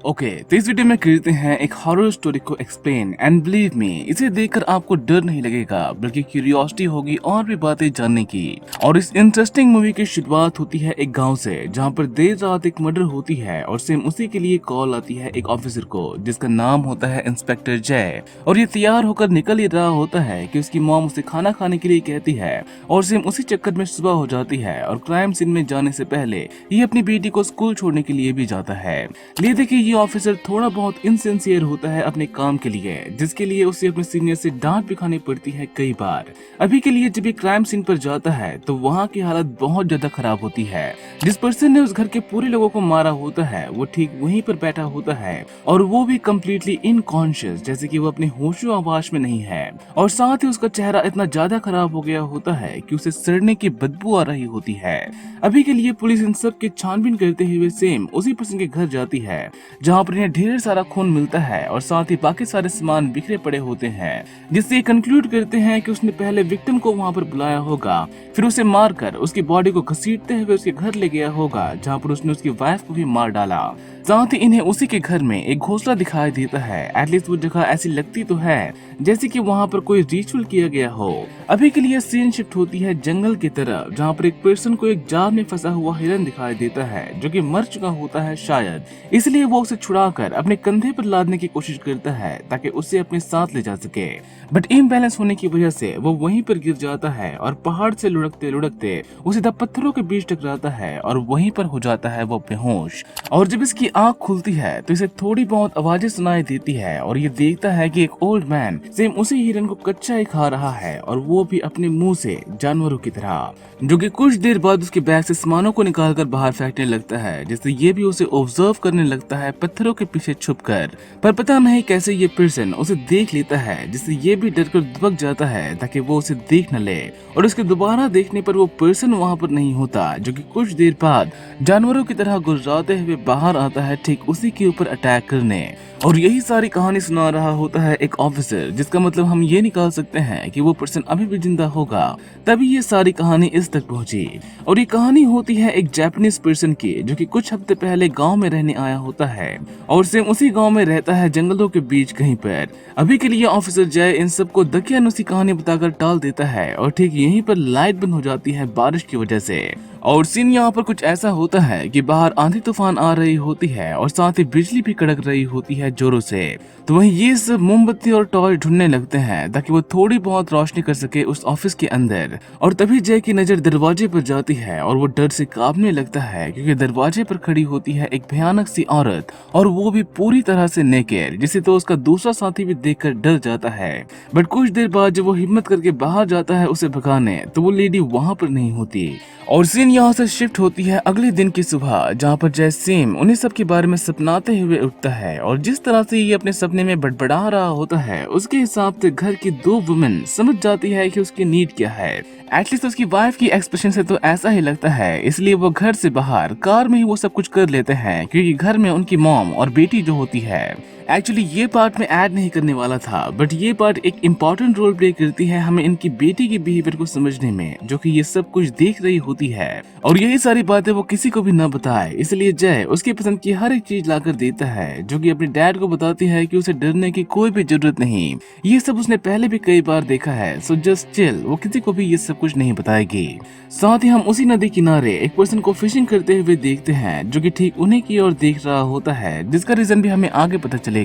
Okay तो इस video में करते हैं एक हॉरर स्टोरी को एक्सप्लेन एंड बिलीव मी इसे देखकर आपको डर नहीं लगेगा बल्कि क्यूरियोसिटी होगी और भी बातें जानने की। और इस इंटरेस्टिंग मूवी की शुरुआत होती है एक गांव से जहां पर देर रात एक मर्डर होती है और सेम उसी के लिए कॉल आती है एक ऑफिसर को जिसका नाम होता है इंस्पेक्टर जय। और ये तैयार होकर निकल ही रहा होता है कि उसकी मॉम उसे खाना खाने के लिए कहती है और सेम उसी चक्कर में सुबह हो जाती है और क्राइम सीन में जाने से पहले ये अपनी बेटी को स्कूल छोड़ने के लिए भी जाता है। ले देखिए ये ऑफिसर थोड़ा बहुत इनसिंसियर होता है अपने काम के लिए जिसके लिए उसे अपने सीनियर से डांट भी खानी पड़ती है कई बार। अभी के लिए जब ये क्राइम सीन पर जाता है तो वहाँ की हालत बहुत ज्यादा खराब होती है। जिस पर्सन ने उस घर के पूरे लोगों को मारा होता है वो ठीक वहीं पर बैठा होता है और वो भी कम्प्लीटली इनकॉन्शियस जैसे कि वो अपने होशो आवाज में नहीं है। और साथ ही उसका चेहरा इतना ज्यादा खराब हो गया होता है कि उसे सड़ने की बदबू आ रही होती है। अभी के लिए पुलिस इन सब की छानबीन करते हुए सेम उसी पर्सन के घर जाती है जहाँ पर इन्हें ढेर सारा खून मिलता है और साथ ही बाकी सारे सामान बिखरे पड़े होते हैं जिससे कंक्लूड करते हैं कि उसने पहले विक्टिम को वहाँ पर बुलाया होगा फिर उसे मारकर उसकी बॉडी को घसीटते हुए उसके घर ले गया होगा जहाँ पर उसने उसकी वाइफ को भी मार डाला। साथ ही इन्हें उसी के घर में एक घोंसला दिखाई देता है। एटलीस्ट वो जगह ऐसी लगती तो है जैसे कि वहाँ पर कोई रिचुअल किया गया हो। अभी के लिए सीन शिफ्ट होती है जंगल की तरफ जहाँ पर एक पर्सन को एक जाल में फंसा हुआ हिरन दिखाई देता है जो कि मर चुका होता है शायद, इसलिए वो उसे छुड़ाकर अपने कंधे पर लादने की कोशिश करता है ताकि उसे अपने साथ ले जा सके। बट इम्बैलेंस होने की वजह से वो वहीं पर गिर जाता है और पहाड़ से लुढ़कते लुढ़कते वो सीधा पत्थरों के बीच टकराता है और वहीं पर हो जाता है वो बेहोश। और जब इसकी आंख खुलती है तो इसे थोड़ी बहुत आवाजें सुनाई देती है और ये देखता है कि एक ओल्ड मैन सेम उसी हिरन को कच्चा ही खा रहा है और वो भी अपने मुंह से जानवरों की तरह, जो कि कुछ देर बाद उसके बैग से सामानों को निकालकर बाहर फेंकने लगता है जिससे ये भी उसे ऑब्जर्व करने लगता है पत्थरों के पीछे छुपकर। पर पता नहीं कैसे ये पर्सन उसे देख लेता है जिससे ये भी डरकर दुबक जाता है ताकि वो उसे देख न ले। और उसके दोबारा देखने पर वो पर्सन वहाँ पर नहीं होता जो कि कुछ देर बाद जानवरों की तरह गुर्राते हुए बाहर आता है ठीक उसी के ऊपर अटैक करने। और यही सारी कहानी सुना रहा होता है एक ऑफिसर, जिसका मतलब हम ये निकाल सकते हैं कि वो पर्सन अभी भी जिंदा होगा तभी ये सारी कहानी इस तक पहुंची। और ये कहानी होती है एक जापानीज पर्सन की जो कि कुछ हफ्ते पहले गांव में रहने आया होता है और सेम उसी गांव में रहता है जंगलों के बीच कहीं पर। अभी के लिए ऑफिसर जय इन सबको दकियानुसी कहानी बताकर टाल देता है और ठीक यहीं पर लाइट बंद हो जाती है बारिश की वजह से। और सीन यहाँ पर कुछ ऐसा होता है कि बाहर आंधी तूफान आ रही होती है और साथ ही बिजली भी कड़क रही होती है जोरों से। तो वहीं ये सब मोमबत्ती और टॉर्च ढूंढने लगते हैं ताकि वो थोड़ी बहुत रोशनी कर सके उस ऑफिस के अंदर। और तभी जय की नजर दरवाजे पर जाती है और वो डर से कांपने लगता है क्योंकि दरवाजे पर खड़ी होती है एक भयानक सी औरत और वो भी पूरी तरह से नेकेड, जिसे तो उसका दूसरा साथी भी देखकर डर जाता है। बट कुछ देर बाद जब वो हिम्मत करके बाहर जाता है उसे भगाने तो वो लेडी वहाँ पर नहीं होती। और सीन यहाँ से शिफ्ट होती है अगले दिन की सुबह जहाँ पर जय सेम उन्हीं सब के बारे में सपनाते हुए उठता है और जिस तरह से ये अपने सपने में बड़बड़ा रहा होता है उसके हिसाब से घर की दो वुमेन समझ जाती है कि उसकी नीड क्या है। एटलीस्ट उसकी वाइफ की एक्सप्रेशन से तो ऐसा ही लगता है, इसलिए वो घर से बाहर कार में ही वो सब कुछ कर लेते हैं क्योंकि घर में उनकी मॉम और बेटी जो होती है। एक्चुअली ये पार्ट में ऐड नहीं करने वाला था बट ये पार्ट एक इम्पोर्टेंट रोल प्ले करती है हमें इनकी बेटी के बिहेवियर को समझने में, जो कि ये सब कुछ देख रही होती है और यही सारी बातें वो किसी को भी न बताए, इसलिए जय उसकी पसंद की हर एक चीज लाकर देता है जो कि अपने डैड को बताती है कि उसे डरने की कोई भी जरूरत नहीं, ये सब उसने पहले भी कई बार देखा है। सो जस्ट चिल, वो किसी को भी ये सब कुछ नहीं बताएगी। साथ ही हम उसी नदी किनारे एक पर्सन को फिशिंग करते हुए देखते हैं जो कि ठीक उन्हीं की ओर देख रहा होता है, जिसका रीजन भी हमें आगे पता चलेगा।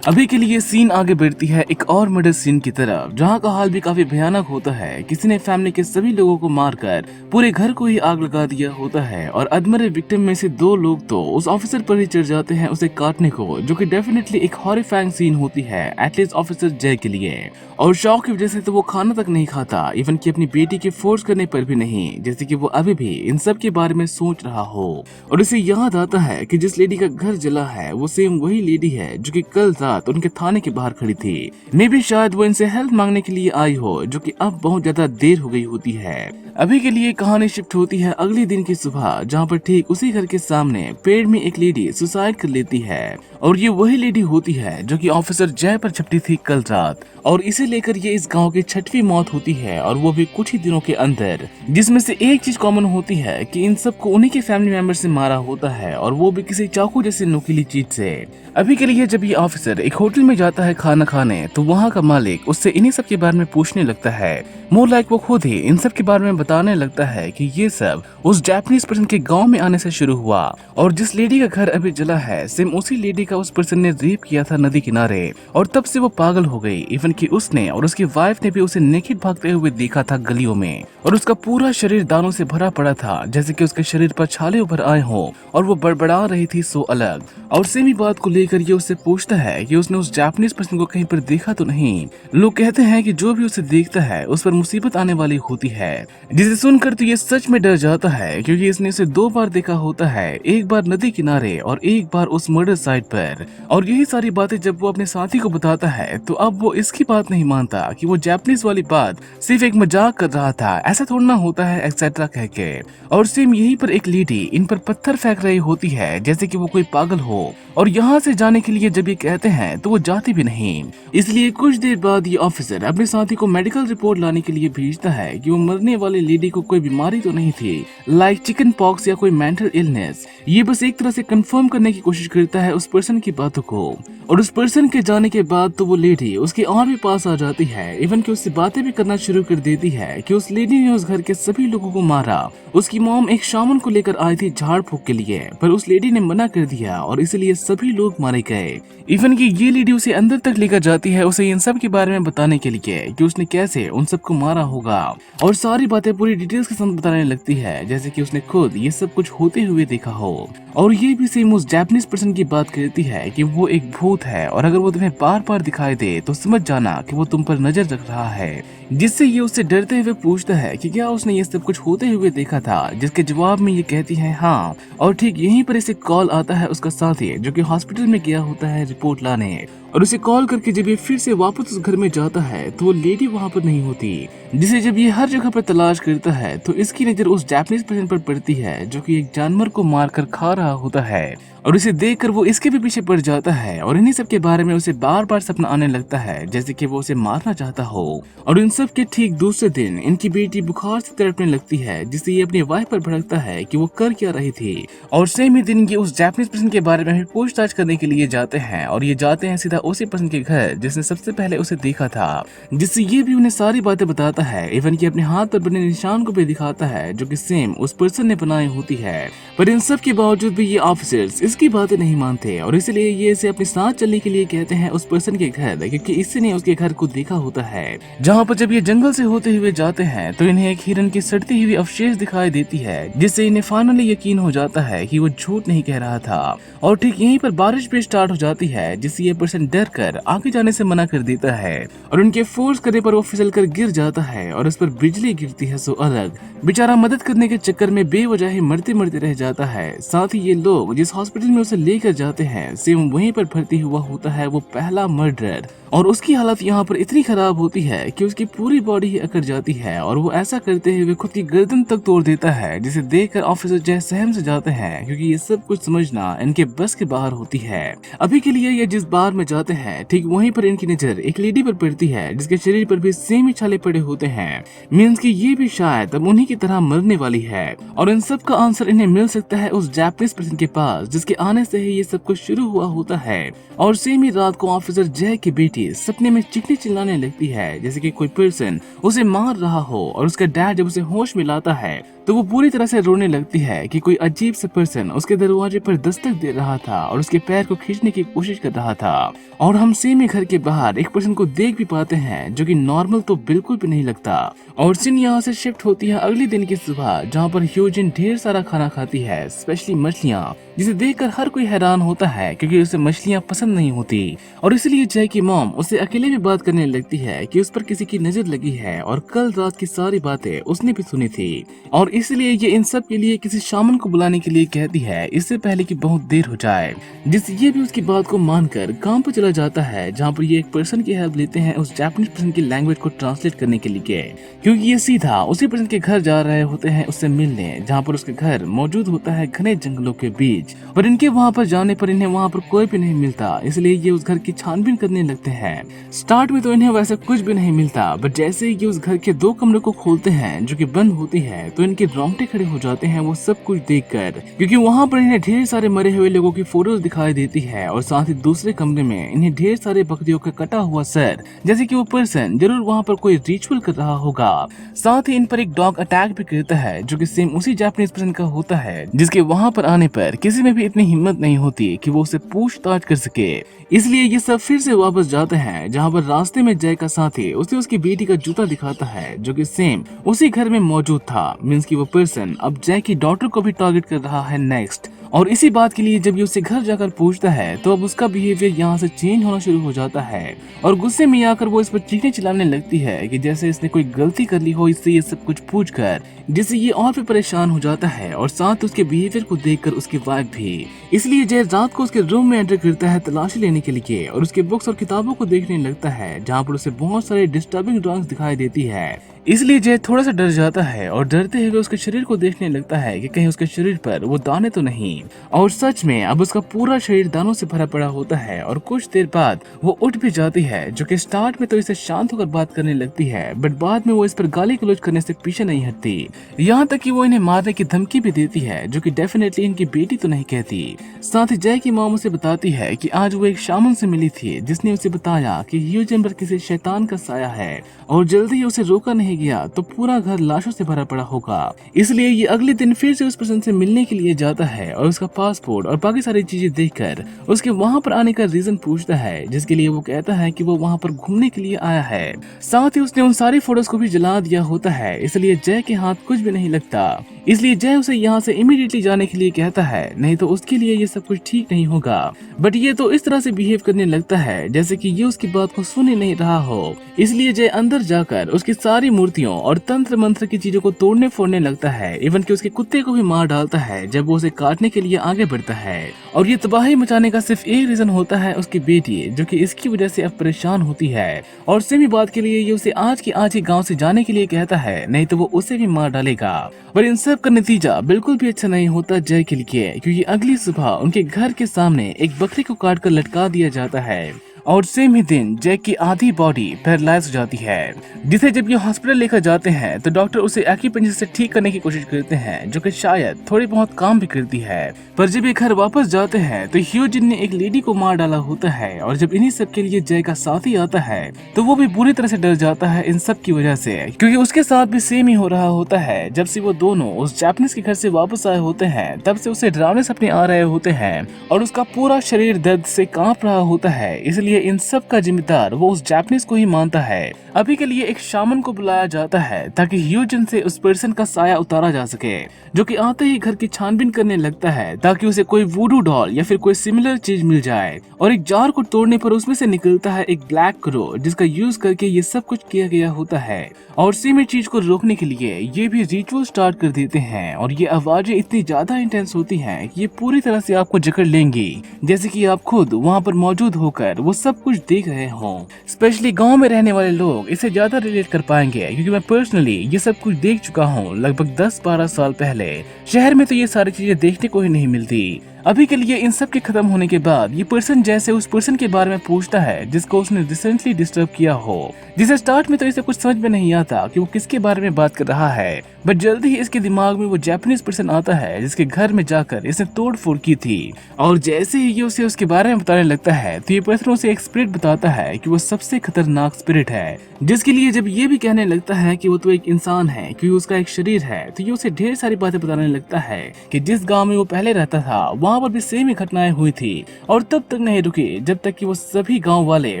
अभी के लिए सीन आगे बढ़ती है एक और मर्डर सीन की तरफ जहाँ का हाल भी काफी भयानक होता है। किसी ने फैमिली के सभी लोगों को मारकर पूरे घर को ही आग लगा दिया होता है और अधमरे विक्टिम में से दो लोग तो उस ऑफिसर पर ही चढ़ जाते हैं उसे काटने को, जो कि डेफिनेटली एक हॉरिफाइंग सीन होती है एटलीस्ट ऑफिसर जय के लिए। और शौक की वजह से तो वो खाना तक नहीं खाता, इवन कि अपनी बेटी के फोर्स करने पर भी नहीं, जैसे कि वो अभी भी इन सब के बारे में सोच रहा हो। और उसे याद आता है कि जिस लेडी का घर जला है वो सेम वही लेडी है जो कि कल रात उनके थाने के बाहर खड़ी थी। मे भी शायद वो इनसे हेल्प मांगने के लिए आई हो, जो कि अब बहुत ज्यादा देर हो गई होती है। अभी के लिए कहानी शिफ्ट होती है अगले दिन की सुबह जहाँ पर ठीक उसी घर के सामने पेड़ में एक लेडी सुसाइड कर लेती है और ये वही लेडी होती है जो कि ऑफिसर जय पर झपटी थी कल रात। और इसे लेकर ये इस गांव की छठवीं मौत होती है और वो भी कुछ ही ही दिनों के अंदर, जिसमें से एक चीज कॉमन होती है कि इन सबको उन्हीं के फैमिली मेंबर से मारा होता है और वो भी किसी चाकू जैसी नुकीली चीज से। अभी के लिए जब ये ऑफिसर एक होटल में जाता है खाना खाने तो वहाँ का मालिक उससे इन्हीं सब के बारे में पूछने लगता है। मोर लाइक वो खुद ही इन सब के बारे में बताने लगता है कि ये सब उस जापानीज पर्सन के गांव में आने से शुरू हुआ और जिस लेडी का घर अभी जला है सेम उसी लेडी का उस पर्सन ने रेप किया था नदी किनारे और तब से वो पागल हो गई। इवन कि उसने और उसकी वाइफ ने भी उसे नेकेड भागते हुए देखा था गलियों में और उसका पूरा शरीर दानों से भरा पड़ा था जैसे कि उसके शरीर पर छाले उभर आए हों और वो बड़बड़ा रही थी सो अलग। और सेम ही बात को लेकर ये उससे पूछता है कि उसने उस जापानीज पर्सन को कहीं पर देखा तो नहीं। लोग कहते हैं कि जो भी उसे देखता है उस पर मुसीबत आने वाली होती है, जिसे सुनकर तो ये सच में डर जाता है क्योंकि इसने उसे 2 बार देखा होता है, एक बार नदी किनारे और एक बार उस मर्डर साइट पर। और यही सारी बातें जब वो अपने साथी को बताता है तो अब वो इसकी बात नहीं मानता कि वो जापानीज वाली बात सिर्फ एक मजाक कर रहा था, ऐसा थोड़ा ना होता है एक्सेट्रा कह के। और सेम यहीं पर एक लेडी इन पर पत्थर फेंक रही होती है जैसे कि वो कोई पागल हो और यहाँ से जाने के लिए जब ये कहते हैं तो वो जाती भी नहीं। इसलिए कुछ देर बाद ये ऑफिसर अपने साथी को मेडिकल रिपोर्ट लाने के लिए भेजता है कि वो मरने वाली लेडी को कोई बीमारी तो नहीं थी लाइक चिकन पॉक्स या कोई मेंटल इलनेस। ये बस एक तरह से कंफर्म करने की कोशिश करता है उस पर्सन की बातों को। और उस पर्सन के जाने के बाद तो वो लेडी उसके और भी पास आ जाती है, इवन कि उससे बातें भी करना शुरू कर देती है कि उस लेडी ने उस घर के सभी लोगों को मारा। उसकी मॉम एक शामन को लेकर आई थी झाड़ फूक के लिए पर उस लेडी ने मना कर दिया और इसलिए सभी लोग मारे गए। इवन कि ये लेडी उसे अंदर तक लेकर जाती है उसे इन सब के बारे में बताने के लिए कि उसने कैसे उन सबको मारा होगा और सारी बातें पूरी डिटेल्स के साथ बताने लगती है जैसे कि उसने खुद ये सब कुछ होते हुए देखा हो। और ये भी सेम उस जापानीज पर्सन की बात करती है कि वो एक भूत है और अगर वो तुम्हें बार बार दिखाई दे तो समझ जाना कि वो तुम पर नजर रख रहा है, जिससे ये उससे डरते हुए पूछता है कि क्या उसने ये सब कुछ होते हुए देखा था, जिसके जवाब में ये कहती है हाँ। और ठीक यहीं पर इसे कॉल आता है उसका साथी जो कि हॉस्पिटल में गया होता है रिपोर्ट लाने और उसे कॉल करके जब ये फिर से वापस उस घर में जाता है तो वो लेडी वहाँ पर नहीं होती, जिसे जब ये हर जगह पर तलाश करता है तो इसकी नजर उस जापानीज पर्सन पर पड़ती है जो कि एक जानवर को मारकर खा रहा होता है और इसे देखकर वो इसके भी पीछे पड़ जाता है और इन्हीं सब के बारे में उसे बार बार सपना आने लगता है जैसे कि वो उसे मारना चाहता हो। और इन सब के ठीक दूसरे दिन इनकी बेटी बुखार से तड़पने लगती है जिससे ये अपनी वाइफ पर भड़कता है कि वो कर क्या रही थी। और सेम ही दिन ये उस जापानीज पर्सन के बारे में भी पूछताछ करने के लिए जाते हैं और ये जाते हैं सीधा उसी पर्सन के घर जिसने सबसे पहले उसे देखा था, जिससे ये भी उन्हें सारी बातें बताता है, इवन कि अपने हाथ पर बने निशान को भी दिखाता है जो कि सेम उस पर्सन ने बनाई होती है। पर इन सब के बावजूद भी ये ऑफिसर्स इसकी बातें नहीं मानते और इसलिए ये इसे अपने साथ चलने के लिए कहते हैं उस पर्सन के घर, क्योंकि इससे ने उसके घर को देखा होता है। जहाँ पर जब ये जंगल से होते हुए जाते हैं तो इन्हें एक हिरन की सड़ती हुई अवशेष दिखाई देती है जिससे इन्हें फाइनली यकीन हो जाता है कि वो झूठ नहीं कह रहा था। और ठीक यहीं पर बारिश भी स्टार्ट हो जाती है जिससे ये पर्सन डर कर आगे जाने से मना कर देता है और उनके फोर्स करने पर वो फिसल कर गिर जाता है और उस पर बिजली गिरती है सो अलग। बेचारा मदद करने के चक्कर में बेवजह ही मरते मरते रह जाता है। साथ ही ये लोग जिस हॉस्पिटल में उसे लेकर जाते हैं सेम वहीं पर भर्ती हुआ होता है वो पहला मर्डरर और उसकी हालत यहाँ पर इतनी खराब होती है कि उसकी पूरी बॉडी ही अकड़ जाती है और वो ऐसा करते हुए खुद की गर्दन तक तोड़ देता है, जिसे देखकर ऑफिसर जय सहम से जाते हैं क्योंकि ये सब कुछ समझना इनके बस के बाहर होती है। अभी के लिए ये जिस बार में जाते हैं ठीक वहीं पर इनकी नजर एक लेडी पर पड़ती है जिसके शरीर पर भी सेम ही छाले पड़े होते हैं, मीन्स की ये भी शायद अब उन्हीं की तरह मरने वाली है। और इन सब का आंसर इन्हें मिल सकता है उस जापानीज पर्सन के पास जिसके आने से ही ये सब कुछ शुरू हुआ होता है। और सेम ही रात को ऑफिसर जय की बेटी सपने में चीखने चिल्लाने लगती है जैसे कि कोई पर्सन उसे मार रहा हो और उसका डैड जब उसे होश में लाता है तो वो पूरी तरह से रोने लगती है कि कोई अजीब सा पर्सन उसके दरवाजे पर दस्तक दे रहा था और उसके पैर को खींचने की कोशिश कर रहा था। और हम सेम ही घर के बाहर एक पर्सन को देख भी पाते हैं जो कि नॉर्मल तो बिल्कुल भी नहीं लगता। और सीन यहाँ से शिफ्ट होती है अगले दिन की सुबह जहाँ पर ह्यूजिन ढेर सारा खाना खाती है, स्पेशली मछलियाँ, जिसे देखकर हर कोई हैरान होता है क्योंकि उसे मछलियाँ पसंद नहीं होती। और इसलिए जय की मॉम उसे अकेले में बात करने लगती है कि उस पर किसी की नजर लगी है और कल रात की सारी बातें उसने भी सुनी थी और इसलिए ये इन सब के लिए किसी शामन को बुलाने के लिए कहती है इससे पहले कि बहुत देर हो जाए, जिससे ये भी उसकी बात को मानकर काम पर चला जाता है जहाँ पर ये एक पर्सन की हेल्प लेते हैं उस जापानीज पर्सन की लैंग्वेज को ट्रांसलेट करने के लिए, क्योंकि ये सीधा उसी पर्सन के घर जा रहे होते हैं उससे मिलने, जहाँ पर उसके घर मौजूद होता है घने जंगलों के बीच। विलेज, पर इनके वहाँ पर जाने पर इन्हें वहाँ पर कोई भी नहीं मिलता, इसलिए ये उस घर की छानबीन करने लगते हैं। स्टार्ट में तो इन्हें वैसा कुछ भी नहीं मिलता, बट जैसे ही ये उस घर के 2 कमरे को खोलते हैं जो कि बंद होती है, तो इनके रोंगटे खड़े हो जाते हैं वो सब कुछ देखकर, क्योंकि वहाँ पर इन्हें ढेर सारे मरे हुए लोगों की फोटोज दिखाई देती है और साथ ही दूसरे कमरे में इन्हें ढेर सारे बकरियों का कटा हुआ सर, जैसे कि वो पर्सन जरूर वहाँ पर कोई रिचुअल कर रहा होगा। साथ ही इन पर एक डॉग अटैक भी करता है जो कि सेम उसी जापानीज पर्सन का होता है, जिसके वहाँ पर आने पर किसी में भी इतनी हिम्मत नहीं होती कि वो उसे पूछताछ कर सके। इसलिए ये सब फिर से वापस जाते हैं, जहाँ पर रास्ते में जय का साथी उसे उसकी बेटी का जूता दिखाता है जो कि सेम उसी घर में मौजूद था। मींस कि वो पर्सन अब जय की डॉटर को भी टारगेट कर रहा है नेक्स्ट। और इसी बात के लिए जब ये उसे घर जाकर पूछता है तो अब उसका बिहेवियर यहाँ से चेंज होना शुरू हो जाता है और गुस्से में आकर वो इस पर चीखें चिल्लाने लगती है कि जैसे इसने कोई गलती कर ली हो इससे ये सब कुछ पूछकर, जिससे ये और भी परेशान हो जाता है और साथ उसके बिहेवियर को देखकर उसकी वाइफ भी। इसलिए जय रात को उसके रूम में एंटर करता है तलाशी लेने के लिए और उसके बुक्स और किताबों को देखने लगता है, जहाँ पर उसे बहुत सारे डिस्टर्बिंग ड्राइंग्स दिखाई देती है। इसलिए जय थोड़ा सा डर जाता है और डरते हुए उसके शरीर को देखने लगता है कि कहीं उसके शरीर पर वो दाने तो नहीं। और सच में अब उसका पूरा शरीर दानों से भरा पड़ा होता है और कुछ देर बाद वो उठ भी जाती है, जो कि स्टार्ट में तो इसे शांत होकर बात करने लगती है, बट बाद में वो इस पर गाली गलौज करने से पीछे नहीं हटती। यहाँ तक कि वो इन्हें मारने की धमकी भी देती है, जो कि डेफिनेटली इनकी बेटी तो नहीं कहती। साथ ही जय की मॉम उसे बताती है कि आज वो एक शामन से मिली थी जिसने उसे बताया कि ह्यूजेन किसी शैतान का साया है और जल्दी ही उसे रोका नहीं गया तो पूरा घर लाशों से भरा पड़ा होगा। इसलिए ये अगले दिन फिर से उस पर्सन से मिलने के लिए जाता है और उसका पासपोर्ट और बाकी सारी चीजें देखकर उसके वहाँ पर आने का रीजन पूछता है, जिसके लिए वो कहता है कि वो वहाँ पर घूमने के लिए आया है। साथ ही उसने उन सारी फोटोज को भी जला दिया होता है, इसलिए जय के हाथ कुछ भी नहीं लगता। इसलिए जय उसे यहाँ से इमीडिएटली जाने के लिए कहता है, नहीं तो उसके लिए ये सब कुछ ठीक नहीं होगा। बट ये तो इस तरह से बिहेव करने लगता है जैसे कि ये उसकी बात को सुन ही नहीं रहा हो। इसलिए जय अंदर जाकर उसकी सारी मूर्तियों और तंत्र मंत्र की चीजों को तोड़ने फोड़ने लगता है, इवन कि उसके कुत्ते को भी मार डालता है जब वो उसे काटने के लिए आगे बढ़ता है। और ये तबाही मचाने का सिर्फ एक रीजन होता है उसकी बेटी, जो कि इसकी वजह से अब परेशान होती है और सेमी बात के लिए ये उसे आज की आज ही गाँव से जाने के लिए कहता है, नहीं तो वो उसे भी मार डालेगा। पर इन सब का नतीजा बिल्कुल भी अच्छा नहीं होता जय के लिए, क्योंकि अगली सुबह उनके घर के सामने एक बकरी को काट कर लटका दिया जाता है और सेम ही दिन जैक की आधी बॉडी पैरालाइज हो जाती है, जिसे जब ये हॉस्पिटल लेकर जाते हैं तो डॉक्टर उसे एक्यूपंक्चर से ठीक करने की कोशिश करते हैं, जो कि शायद थोड़ी बहुत काम भी करती है। पर जब ये घर वापस जाते हैं तो ह्यूजिन ने एक लेडी को मार डाला होता है और जब इन्हीं सब के लिए जय का साथी आता है तो वो भी बुरी तरह से डर जाता है इन सब की वजह से, क्योंकि उसके साथ भी सेम ही हो रहा होता है। जब से वो दोनों उस जापानीज के घर से वापस आए होते हैं तब से उसे डरावने सपने आ रहे होते हैं और उसका पूरा शरीर दर्द से कांप रहा होता है। इसलिए इन सब का जिम्मेदार वो उस जापानीज को ही मानता है। अभी के लिए एक शामन को बुलाया जाता है ताकि ह्यूजिन से उस पर्सन का साया उतारा जा सके, जो कि आते ही घर की छानबीन करने लगता है ताकि उसे कोई वुडू डॉल या फिर कोई सिमिलर चीज मिल जाए। और एक जार को तोड़ने पर उसमें से निकलता है एक ब्लैक क्रो, जिसका यूज करके ये सब कुछ किया गया होता है। और सेम चीज को रोकने के लिए ये भी रिचुअल स्टार्ट कर देते हैं और ये आवाजें इतनी ज्यादा इंटेंस होती हैं कि ये पूरी तरह से आपको जकड़ लेंगी, जैसे कि आप खुद वहाँ पर मौजूद होकर वो सब कुछ देख रहे हों। स्पेशली गांव में रहने वाले लोग इसे ज्यादा रिलेट कर पाएंगे, क्योंकि मैं पर्सनली ये सब कुछ देख चुका हूँ लगभग 10-12 साल पहले। शहर में तो ये सारी चीजें देखने को ही नहीं मिलती। अभी के लिए इन सब के खत्म होने के बाद ये पर्सन जैसे उस पर्सन के बारे में पूछता है जिसको उसने रिसेंटली डिस्टर्ब किया हो, जिसे स्टार्ट में तो इसे कुछ समझ में नहीं आता कि वो किसके बारे में बात कर रहा है, बट जल्दी ही इसके दिमाग में वो जापानीज पर्सन आता है जिसके घर में जाकर इसने तोड़ फोड़ की थी। और जैसे ही ये उसे उसके बारे में बताने लगता है तो ये पर्सन उसे एक स्पिरिट बताता है कि वो सबसे खतरनाक स्पिरिट है, जिसके लिए जब ये भी कहने लगता है कि वो तो एक इंसान है क्योंकि उसका एक शरीर है, तो ये उसे ढेर सारी बातें बताने लगता है कि जिस गांव में वो पहले रहता था वहाँ पर भी सेम ही घटनाएं हुई थी और तब तक नहीं रुकी जब तक कि वो सभी गांव वाले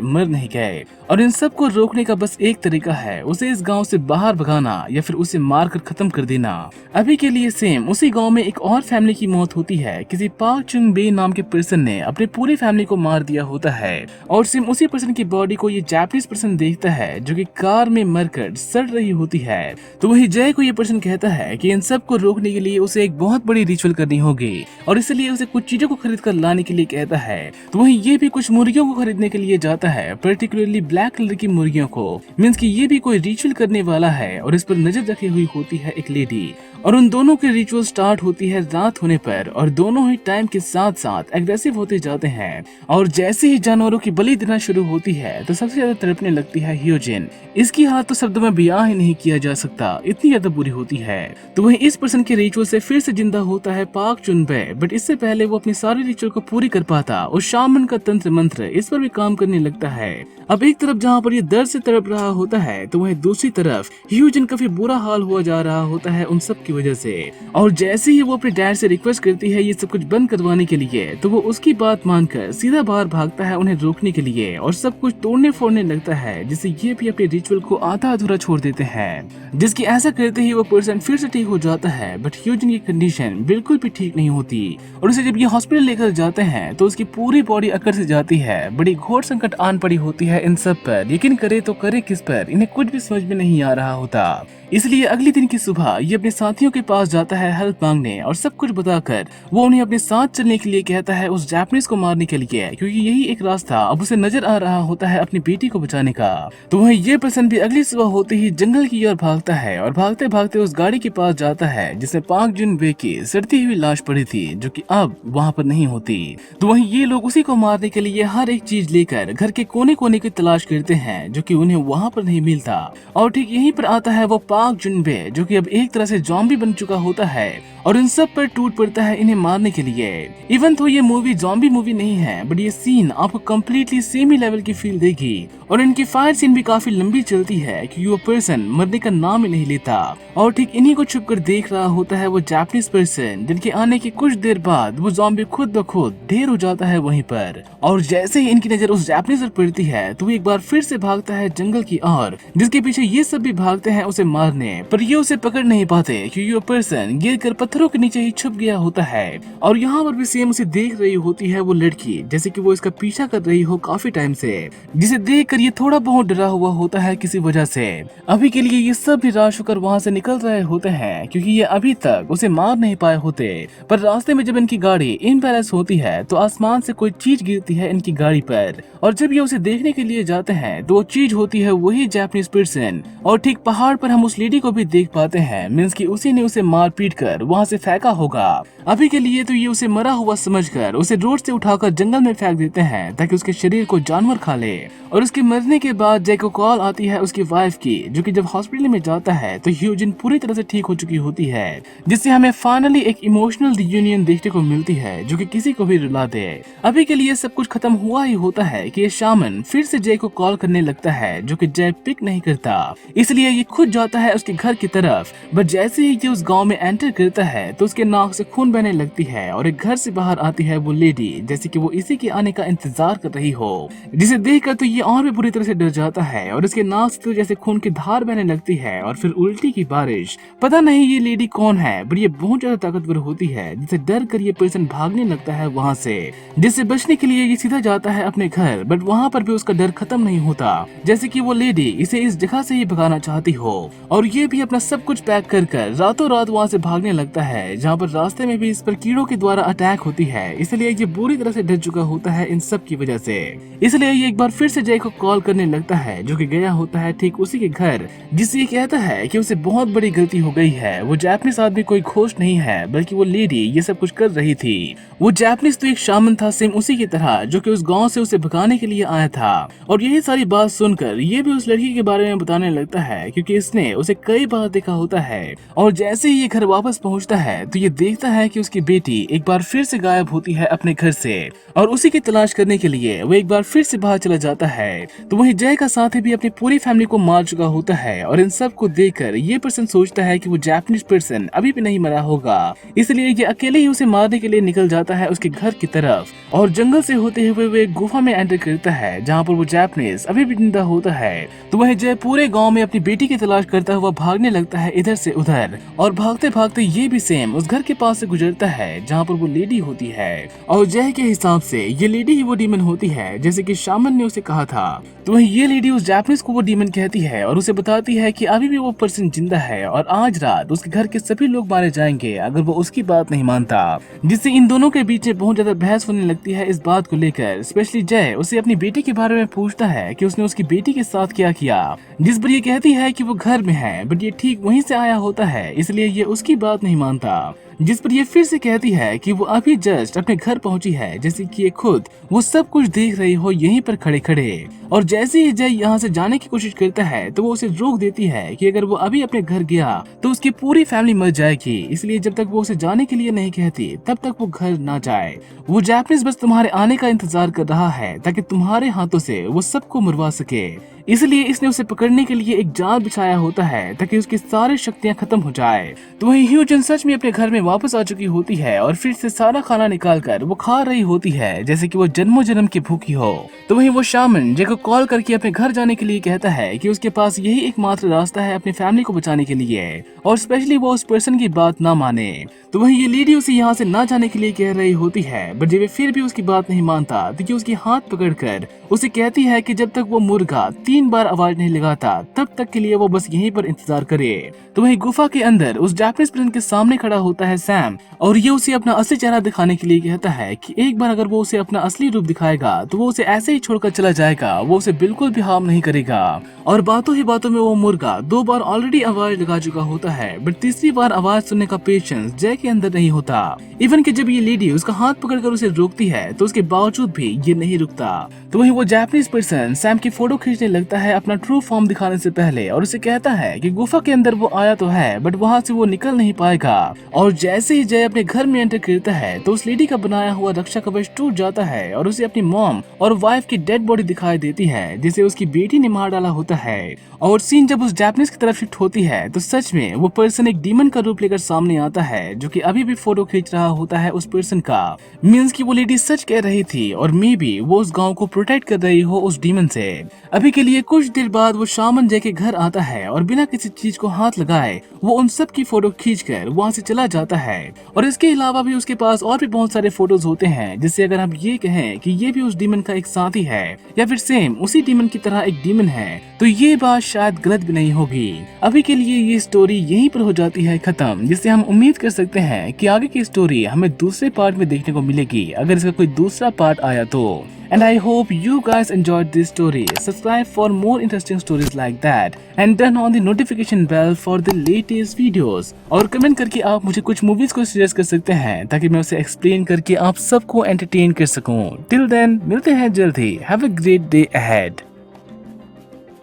मर नहीं गए। और इन सब को रोकने का बस एक तरीका है, उसे इस गांव से बाहर भगाना या फिर उसे मारकर खत्म कर देना। अभी के लिए सेम उसी गांव में एक और फैमिली की मौत होती है। किसी पाक चुंग बे नाम के पर्सन ने अपनी पूरी फैमिली को मार दिया होता है और सेम उसी पर्सन की बॉडी को ये जापानीज पर्सन देखता है जो कि कार में मरकर सड़ रही होती है। तो वही जय को ये पर्सन कहता है कि इन सब को रोकने के लिए उसे एक बहुत बड़ी रिचुअल करनी होगी और इसलिए उसे कुछ चीजों को खरीद कर लाने के लिए कहता है। तो वहीं ये भी कुछ मुर्गियों को खरीदने के लिए जाता है, पर्टिकुलरली ब्लैक कलर की मुर्गियों को। मीन्स कि ये भी कोई रिचुअल करने वाला है और इस पर नजर रखी हुई होती है एक लेडी। और उन दोनों की रिचुअल स्टार्ट होती है रात होने पर और दोनों ही टाइम के साथ साथ एग्रेसिव होते जाते हैं। और जैसे ही जानवरों की बलि देना शुरू होती है तो सबसे ज्यादा तड़पने लगती है ह्योजिन। इसकी हालत तो शब्दों में बयां ही नहीं किया जा सकता, इतनी ज्यादा बुरी होती है। तो वहीं इस पर्सन के रिचुअल से फिर से जिंदा होता है पाक चुनबे, बट इससे पहले वो अपनी सारी रिचुअल को पूरी कर पाता और शामन का तंत्र मंत्र इस पर भी काम करने लगता है। अब एक तरफ जहाँ पर ये दर्द से तड़प रहा होता है तो वहीं दूसरी तरफ ह्यूजिन काफी बुरा हाल हुआ जा रहा होता है उन सब की वजह से। और जैसे ही वो अपने डैड से रिक्वेस्ट करती है ये सब कुछ बंद करवाने के लिए, तो वो उसकी बात मानकर सीधा बाहर भागता है उन्हें रोकने के लिए और सब कुछ तोड़ने फोड़ने लगता है, जिससे ये भी अपने रिचुअल को आधा अधूरा छोड़ देते हैं। जिसकी ऐसा करते ही वो पर्सन फिर से ठीक हो जाता है, बट ह्यूजिन की कंडीशन बिल्कुल भी ठीक नहीं होती और उसे जब ये हॉस्पिटल लेकर जाते हैं तो उसकी पूरी बॉडी अकड़ से जाती है। बड़ी घोर संकट आन पड़ी होती है इन सब पर, लेकिन करे तो करे किस पर, इन्हें कुछ भी समझ में नहीं आ रहा होता। इसलिए अगले दिन की सुबह ये अपने साथियों के पास जाता है हेल्प मांगने और सब कुछ बताकर वो उन्हें अपने साथ चलने के लिए कहता है उस जापानीज को मारने के लिए, क्योंकि यही एक रास्ता अब उसे नजर आ रहा होता है अपनी बेटी को बचाने का। तो वहीं ये पर्सन भी अगली सुबह होते ही जंगल की ओर भागता है और भागते भागते उस गाड़ी के पास जाता है जिसमें पाक जुन बे की सड़ती हुई लाश पड़ी थी, जो कि अब वहाँ पर नहीं होती। तो वहीं ये लोग उसी को मारने के लिए हर एक चीज लेकर घर के कोने कोने की तलाश करते हैं, जो कि उन्हें वहाँ पर नहीं मिलता। और ठीक यहीं पर आता है वो पाक जुनबे, जो कि अब एक तरह से ज़ॉम्बी बन चुका होता है और इन सब पर टूट पड़ता है इन्हें मारने के लिए। इवन तो ये मूवी ज़ॉम्बी मूवी नहीं है, बट ये सीन आपको कम्प्लीटली सेमी लेवल की फील देगी और इनकी फायर सीन भी काफी लंबी चलती है क्योंकि वो पर्सन मरने का नाम ही नहीं लेता। और ठीक इन्हीं को छुप कर देख रहा होता है वो जापानीज पर्सन, जिनके आने के कुछ देर बाद वो ज़ॉम्बी खुद ब खुद ढेर हो जाता है वहीं पर। और जैसे ही इनकी नजर उस जापानीज पर पड़ती है तो वो एक बार फिर से भागता है जंगल की ओर, जिसके पीछे ये सब भी भागते हैं उसे मारने, पर ये उसे पकड़ नहीं पाते क्योंकि वो पर्सन गिर कर पत्थरों के नीचे ही छुप गया होता है। और यहाँ पर भी सेम उसे देख रही होती है वो लड़की, जैसे कि वो इसका पीछा कर रही हो काफी टाइम से, जिसे देख कर ये थोड़ा बहुत डरा हुआ होता है किसी वजह से। अभी के लिए ये सब भी निराश होकर वहाँ से निकल रहे होते हैं क्योंकि ये अभी तक उसे मार नहीं पाए होते। पर रास्ते में जब इनकी गाड़ी इम्बैलेंस होती है तो आसमान से कोई चीज गिरती है इनकी गाड़ी पर, और जब ये उसे देखने के लिए जाते हैं तो वो चीज होती है वही जापानीज पर्सन। और ठीक पहाड़ पर हम उस लेडी को भी देख पाते हैं, मींस कि उसी ने उसे मार पीट कर वहाँ से फेंका होगा। अभी के लिए तो ये उसे मरा हुआ समझकर उसे रोड से उठाकर जंगल में फेंक देते हैं ताकि उसके शरीर को जानवर खा ले। और उसके मरने के बाद जय को कॉल आती है उसकी वाइफ की, जो कि जब हॉस्पिटल में जाता है तो ह्यूजिन पूरी तरह से ठीक हो चुकी होती है, जिससे हमें फाइनली एक इमोशनल रियूनियन देखने को मिलती है जो कि किसी को भी रुला दे। अभी के लिए सब कुछ खत्म हुआ ही होता है कि ये शामन फिर से जय को कॉल करने लगता है, जो कि जय पिक नहीं करता, इसलिए ये खुद जाता है उसके घर की तरफ। बट जैसे ही ये उस गाँव में एंटर करता है तो उसके नाक से खून बहने लगती है और एक घर से बाहर आती है वो लेडी, जैसे कि वो इसी के आने का इंतजार कर रही हो, जिसे देखकर तो ये और भी बुरी तरह से डर जाता है और इसके नाक से तो जैसे खून की धार बहने लगती है और फिर उल्टी की बारिश। पता नहीं ये लेडी कौन है, बट ये बहुत ज्यादा ताकतवर होती है, जिसे डर कर ये पर्सन भागने लगता है वहाँ से। जिससे बचने के लिए ये सीधा जाता है अपने घर, बट वहाँ पर भी उसका डर खत्म नहीं होता, जैसे कि वो लेडी इसे इस जगह से ही भगाना चाहती हो। और ये भी अपना सब कुछ पैक कर रातों रात वहाँ से भागने लगता है, जहाँ पर रास्ते में भी इस पर कीड़ों के द्वारा अटैक होती है, इसलिए ये बुरी तरह से डर चुका होता है इन सब की वजह से। इसलिए ये एक बार फिर से जय को कॉल करने लगता है, जो कि गया होता है ठीक उसी के घर, जिससे ये कहता है कि उसे बहुत बड़ी गलती हो गई है। वो जापानीज आदमी कोई घोष नहीं है, बल्कि वो लेडी ये सब कुछ कर रही थी। वो जापानीज तो एक शामन था सेम उसी की तरह, जो कि उस गांव से उसे भगाने के लिए आया था। और यही सारी बात सुनकर ये भी उस लड़की के बारे में बताने लगता है, क्योंकि इसने उसे कई बार देखा होता है। और जैसे ही ये घर वापस पहुंचता है तो ये देखता है कि उसकी बेटी एक बार फिर से गायब होती है अपने घर से, और उसी की तलाश करने के लिए वो एक बार फिर से बाहर चला जाता है। तो वहीं जय का साथी भी अपनी पूरी फैमिली को मार चुका होता है, और इन सब को देखकर ये पर्सन सोचता है कि वो जापानीज पर्सन अभी भी नहीं मरा होगा, इसलिए ये अकेले ही उसे मारने के लिए निकल जाता है उसके घर की तरफ। और जंगल से होते हुए वो एक गुफा में एंटर करता है, जहाँ पर वो जापानीज अभी भी जिंदा होता है। तो वहीं जय पूरे गाँव में अपनी बेटी की तलाश करता हुआ भागने लगता है इधर से उधर, और भागते भागते ये भी भी सेम उस घर के पास से गुजरता है जहाँ पर वो लेडी होती है, और जय के हिसाब से ये लेडी ही वो डीमन होती है जैसे कि शामन ने उसे कहा था। तो वहीं ये लेडी उस जापानीज को वो डीमन कहती है और उसे बताती है कि अभी भी वो पर्सन जिंदा है और आज रात उसके घर के सभी लोग मारे जाएंगे अगर वो उसकी बात नहीं मानता, जिससे इन दोनों के बीच में बहुत ज्यादा बहस होने लगती है इस बात को लेकर। स्पेशली जय उसे अपनी बेटी के बारे में पूछता है कि उसने उसकी बेटी के साथ क्या किया, जिस पर ये कहती है कि वो घर में है बट ये ठीक वहीं से आया होता है इसलिए ये उसकी बात नहीं मानता, जिस पर ये फिर से कहती है कि वो अभी जस्ट अपने घर पहुंची है जैसे कि ये खुद वो सब कुछ देख रही हो यहीं पर खड़े खड़े। और जैसे ही जय यहाँ से जाने की कोशिश करता है तो वो उसे रोक देती है कि अगर वो अभी अपने घर गया तो उसकी पूरी फैमिली मर जाएगी, इसलिए जब तक वो उसे जाने के लिए नहीं कहती तब तक वो घर ना जाए। वो जापानीज बस तुम्हारे आने का इंतजार कर रहा है ताकि तुम्हारे हाथों से वो सबको मरवा सके, इसलिए इसने उसे पकड़ने के लिए एक जाल बिछाया होता है ताकि उसकी सारी शक्तियां खत्म हो जाए। तो वहीं ह्यूजन सच में अपने घर में वापस आ चुकी होती है और फिर से सारा खाना निकाल कर वो खा रही होती है जैसे कि वो जन्मों जन्म की भूखी हो। तो वहीं वो शामन जय को कॉल करके अपने घर जाने के लिए कहता है कि उसके पास यही एकमात्र रास्ता है अपनी फैमिली को बचाने के लिए, और स्पेशली वो उस पर्सन की बात ना माने। तो वहीं ये लेडी उसे यहाँ से ना जाने के लिए कह रही होती है बट जब फिर भी उसकी बात नहीं मानता तो ये उसकी हाथ पकड़कर उसे कहती है कि जब तक वो मुर्गा 3 बार आवाज नहीं लगाता तब तक के लिए वो बस यहीं पर इंतजार करे। तो वहीं गुफा के अंदर उस जापानीज प्रिंस के सामने खड़ा होता है सैम और ये उसे अपना असली चेहरा दिखाने के लिए कहता है कि एक बार अगर वो उसे अपना असली रूप दिखाएगा तो वो उसे ऐसे ही छोड़कर चला जाएगा, वो उसे बिल्कुल भी हार्म नहीं करेगा। और बातों ही बातों में वो मुर्गा 2 बार ऑलरेडी आवाज लगा चुका होता है बट तीसरी बार आवाज सुनने का पेशेंस जय के अंदर नहीं होता। इवन कि जब ये लेडी उसका हाथ पकड़कर उसे रोकती है तो उसके बावजूद भी ये नहीं रुकता। तो वहीं वो जापानीज पर्सन सैम की फोटो खींचने लगता है अपना ट्रू फॉर्म दिखाने से पहले और उसे कहता है कि गुफा के अंदर वो आया तो है बट वहाँ से वो निकल नहीं पाएगा। और जैसे ही जय अपने घर में एंटर करता है तो उस लेडी का बनाया हुआ रक्षा कवच टूट जाता है और उसे अपनी मॉम और वाइफ की डेड बॉडी दिखाई देती है जिसे उसकी बेटी ने मार डाला होता है। और सीन जब उस जापानीज की तरफ शिफ्ट होती है तो सच में वो पर्सन एक डीमन का रूप लेकर सामने आता है जो कि अभी भी फोटो खींच रहा होता है उस पर्सन का। मींस कि वो लेडी सच कह रही थी और मे बी वो उस गांव को प्रोटेक्ट कर रही हो उस डीमन से। अभी के लिए कुछ देर बाद वो शामन जय के घर आता है और बिना किसी चीज को हाथ लगाए वो उन सब की फोटो खींचकर वहाँ से चला जाता है। और इसके अलावा भी उसके पास और भी बहुत सारे फोटोज होते हैं जिससे अगर हम ये कहें कि ये भी उस डीमन का एक साथी है या फिर सेम उसी डीमन की तरह एक डीमन है तो ये बात शायद गलत भी नहीं होगी। अभी के लिए ये स्टोरी यहीं पर हो जाती है खत्म, जिससे हम उम्मीद कर सकते हैं कि आगे की स्टोरी हमें दूसरे पार्ट में देखने को मिलेगी अगर इसका कोई दूसरा पार्ट आया तो। And I hope you guys enjoyed this story. Subscribe for more interesting stories like that and turn on the notification bell for the latest videos. और कमेंट करके आप मुझे कुछ मूवीज को सजेस्ट कर सकते हैं ताकि मैं उसे एक्सप्लेन करके आप सबको एंटरटेन कर सकूं। Till then मिलते हैं जल्द ही। Have a great day ahead.